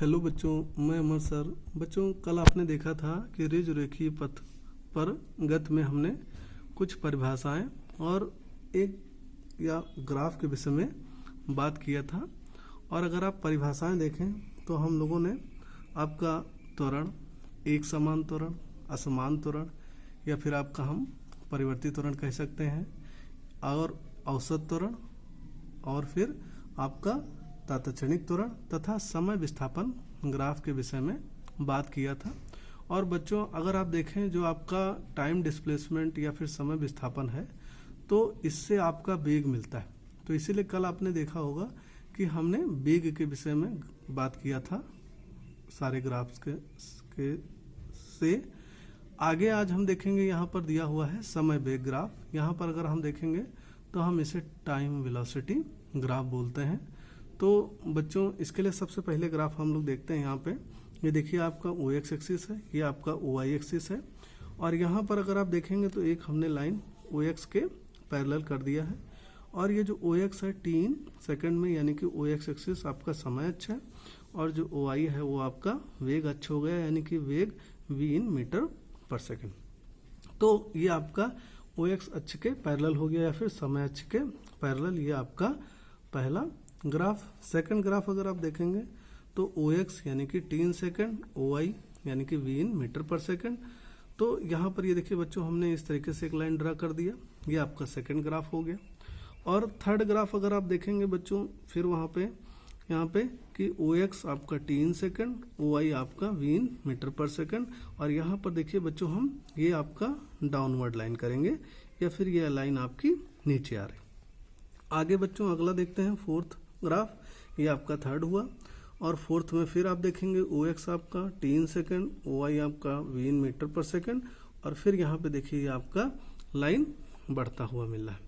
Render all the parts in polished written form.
Hello बच्चों, मैं अमर sir. बच्चों, कल आपने देखा था कि रेखीय पथ पर गति में हमने कुछ परिभाषाएं और एक या ग्राफ के विषय में बात किया था। और अगर आप परिभाषाएं देखें तो हम लोगों ने आपका त्वरण, एक समान त्वरण, असमान त्वरण या फिर आपका हम परिवर्ती त्वरण कह सकते हैं, और औसत त्वरण, और फिर आपका तात्क्षणिक त्वरण तथा समय विस्थापन ग्राफ के विषय में बात किया था। और बच्चों, अगर आप देखें जो आपका टाइम डिस्प्लेसमेंट या फिर समय विस्थापन है तो इससे आपका वेग मिलता है। तो इसीलिए कल आपने देखा होगा कि हमने वेग के विषय में बात किया था सारे ग्राफ्स के से। आगे आज हम देखेंगे, यहाँ पर दिया हुआ है समय वेग ग्राफ। यहाँ पर अगर हम देखेंगे तो हम इसे टाइम वेलोसिटी ग्राफ बोलते हैं। तो बच्चों, इसके लिए सबसे पहले ग्राफ हम लोग देखते हैं। यहाँ पे ये देखिए आपका ओ एक्स एक्सिस है, ये आपका ओ वाई एक्सिस है। और यहाँ पर अगर आप देखेंगे तो एक हमने लाइन ओ एक्स के पैरेलल कर दिया है। और ये जो ओ एक्स है 3 सेकंड में, यानी कि ओ एक्स एक्सिस आपका समय अच्छा है, और जो ओ वाई है वो आपका वेग अच्छा हो गया, यानी कि वेग v इन मीटर पर सेकेंड। तो ये आपका ओ एक्स अक्ष के पैरेलल हो गया या फिर समय अक्ष के पैरेलल। ये आपका पहला ग्राफ। सेकंड ग्राफ अगर आप देखेंगे तो ओ एक्स यानी कि 3 सेकंड, ओ वाई यानी कि v इन मीटर पर सेकंड। तो यहाँ पर ये देखिए बच्चों, हमने इस तरीके से एक लाइन ड्रा कर दिया। ये आपका सेकंड ग्राफ हो गया। और थर्ड ग्राफ अगर आप देखेंगे बच्चों, फिर वहाँ पे यहाँ पे कि ओ एक्स आपका 3 सेकंड, ओ वाई आपका v इन मीटर पर सेकंड। और यहाँ पर देखिए बच्चों, हम ये आपका डाउनवर्ड लाइन करेंगे या फिर ये लाइन आपकी नीचे आ रही। आगे बच्चों अगला देखते हैं फोर्थ ग्राफ। ये आपका थर्ड हुआ। और फोर्थ में फिर आप देखेंगे ओ एक्स आपका 3 सेकंड, ओ वाई आपका v इन मीटर पर सेकंड। और फिर यहाँ पे देखिए ये आपका लाइन बढ़ता हुआ मिल रहा है।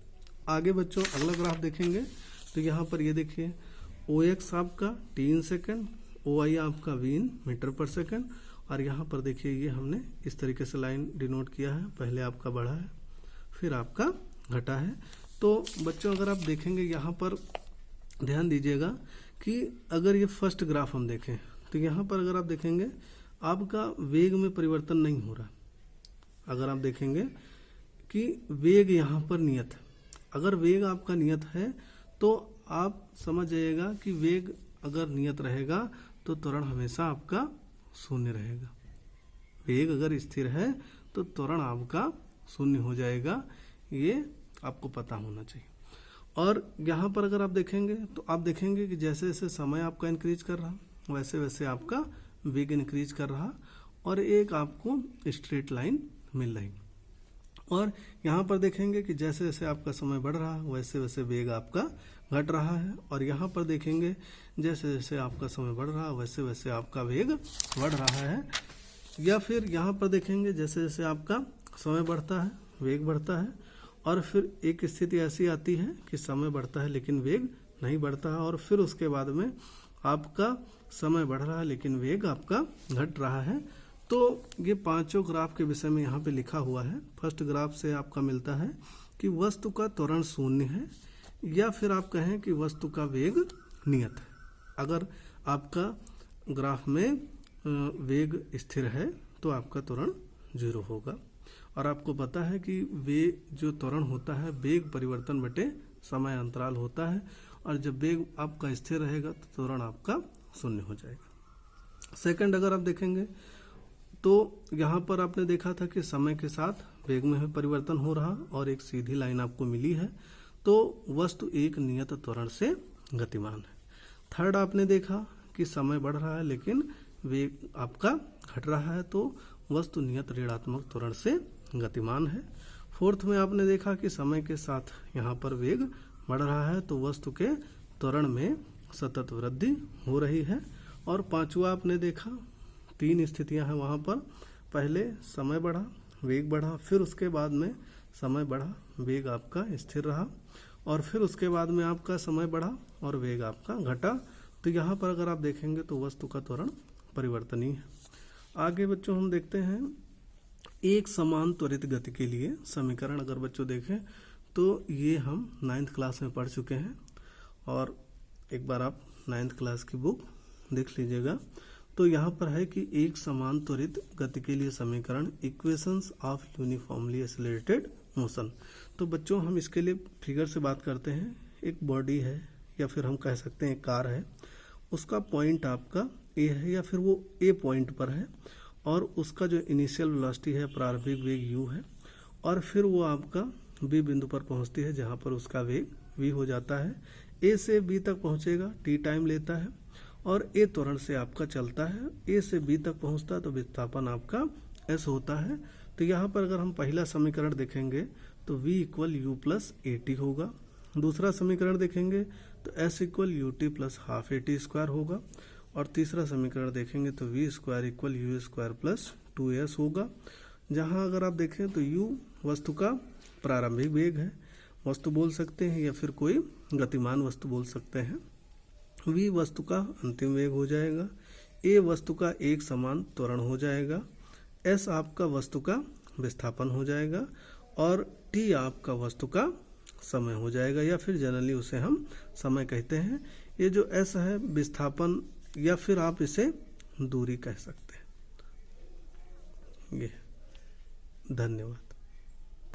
आगे बच्चों अगला ग्राफ देखेंगे तो यहाँ पर ये देखिए ओ एक्स आपका 3 सेकंड, ओ वाई आपका v इन मीटर पर सेकंड। और यहाँ पर देखिए ये हमने इस तरीके से लाइन डिनोट किया है। पहले आपका बढ़ा है, फिर आपका घटा है। तो बच्चों अगर आप देखेंगे यहाँ पर ध्यान दीजिएगा कि अगर ये फर्स्ट ग्राफ हम देखें तो यहाँ पर अगर आप देखेंगे आपका वेग में परिवर्तन नहीं हो रहा। अगर आप देखेंगे कि वेग यहाँ पर नियत है, अगर वेग आपका नियत है तो आप समझ जाइएगा कि वेग अगर नियत रहेगा तो त्वरण हमेशा आपका शून्य रहेगा। वेग अगर स्थिर है तो त्वरण आपका शून्य हो जाएगा, ये आपको पता होना चाहिए। और यहाँ पर अगर आप देखेंगे तो आप देखेंगे कि जैसे जैसे समय आपका इंक्रीज कर रहा वैसे वैसे आपका वेग इंक्रीज कर रहा, और एक आपको स्ट्रेट लाइन मिल रही। और यहाँ पर देखेंगे कि जैसे जैसे आपका समय बढ़ रहा वैसे वैसे वेग आपका घट रहा है। और यहाँ पर देखेंगे जैसे जैसे आपका समय बढ़ रहा वैसे वैसे आपका वेग बढ़ रहा है। या फिर यहाँ पर देखेंगे जैसे जैसे आपका समय बढ़ता है वेग बढ़ता है, और फिर एक स्थिति ऐसी आती है कि समय बढ़ता है लेकिन वेग नहीं बढ़ता है, और फिर उसके बाद में आपका समय बढ़ रहा है लेकिन वेग आपका घट रहा है। तो ये पांचों ग्राफ के विषय में यहाँ पे लिखा हुआ है। फर्स्ट ग्राफ से आपका मिलता है कि वस्तु का त्वरण शून्य है, या फिर आप कहें कि वस्तु का वेग नियत है। अगर आपका ग्राफ में वेग स्थिर है तो आपका त्वरण 0 होगा। और आपको पता है कि वे जो त्वरण होता है वेग परिवर्तन बटे समय अंतराल होता है, और जब वेग आपका स्थिर रहेगा तो त्वरण आपका शून्य हो जाएगा। सेकंड अगर आप देखेंगे तो यहाँ पर आपने देखा था कि समय के साथ वेग में परिवर्तन हो रहा और एक सीधी लाइन आपको मिली है, तो वस्तु एक नियत त्वरण से गतिमान है। थर्ड आपने देखा कि समय बढ़ रहा है लेकिन वेग आपका घट रहा है, तो वस्तु नियत ऋणात्मक त्वरण से गतिमान है। फोर्थ में आपने देखा कि समय के साथ यहाँ पर वेग बढ़ रहा है तो वस्तु के त्वरण में सतत वृद्धि हो रही है। और पांचवा आपने देखा 3 स्थितियां हैं वहाँ पर। पहले समय बढ़ा, वेग बढ़ा, फिर उसके बाद में समय बढ़ा, वेग आपका स्थिर रहा, और फिर उसके बाद में आपका समय बढ़ा और वेग आपका घटा। तो यहाँ पर अगर आप देखेंगे तो वस्तु का त्वरण परिवर्तनीय है। आगे बच्चों हम देखते हैं एक समान त्वरित गति के लिए समीकरण। अगर बच्चों देखें तो ये हम 9th क्लास में पढ़ चुके हैं, और एक बार आप 9th क्लास की बुक देख लीजिएगा। तो यहाँ पर है कि एक समान त्वरित गति के लिए समीकरण, equations of uniformly accelerated motion. तो बच्चों हम इसके लिए फिगर से बात करते हैं। एक बॉडी है या फिर हम कह सकते हैं कार है, उसका पॉइंट आपका ए है या फिर वो ए पॉइंट पर है और उसका जो इनिशियल वेलोसिटी है, प्रारंभिक वेग यू है, और फिर वो आपका बी बिंदु पर पहुंचती है जहां पर उसका वेग वी हो जाता है। ए से बी तक पहुंचेगा, टी टाइम लेता है, और ए त्वरण से आपका चलता है। ए से बी तक पहुंचता है तो विस्थापन आपका एस होता है। तो यहाँ पर अगर हम पहला समीकरण देखेंगे तो v equal you plus A T होगा। दूसरा समीकरण देखेंगे तो s equal U T plus half A T square होगा। और तीसरा समीकरण देखेंगे तो v square equal you square plus 2s होगा। जहाँ अगर आप देखें तो u वस्तु का प्रारंभिक वेग है, वस्तु बोल सकते हैं या फिर कोई गतिमान वस्तु बोल सकते हैं। v वस्तु का अंतिम वेग हो जाएगा, a वस्तु का एक समान त्वरण हो जाएगा, s आपका वस्तु का विस्थापन हो जाएगा, और t आपका वस्तु का समय हो जाएगा, या फिर जनरली उसे हम समय कहते हैं। ये जो s है विस्थापन या फिर आप इसे दूरी कह सकते हैं। ये धन्यवाद।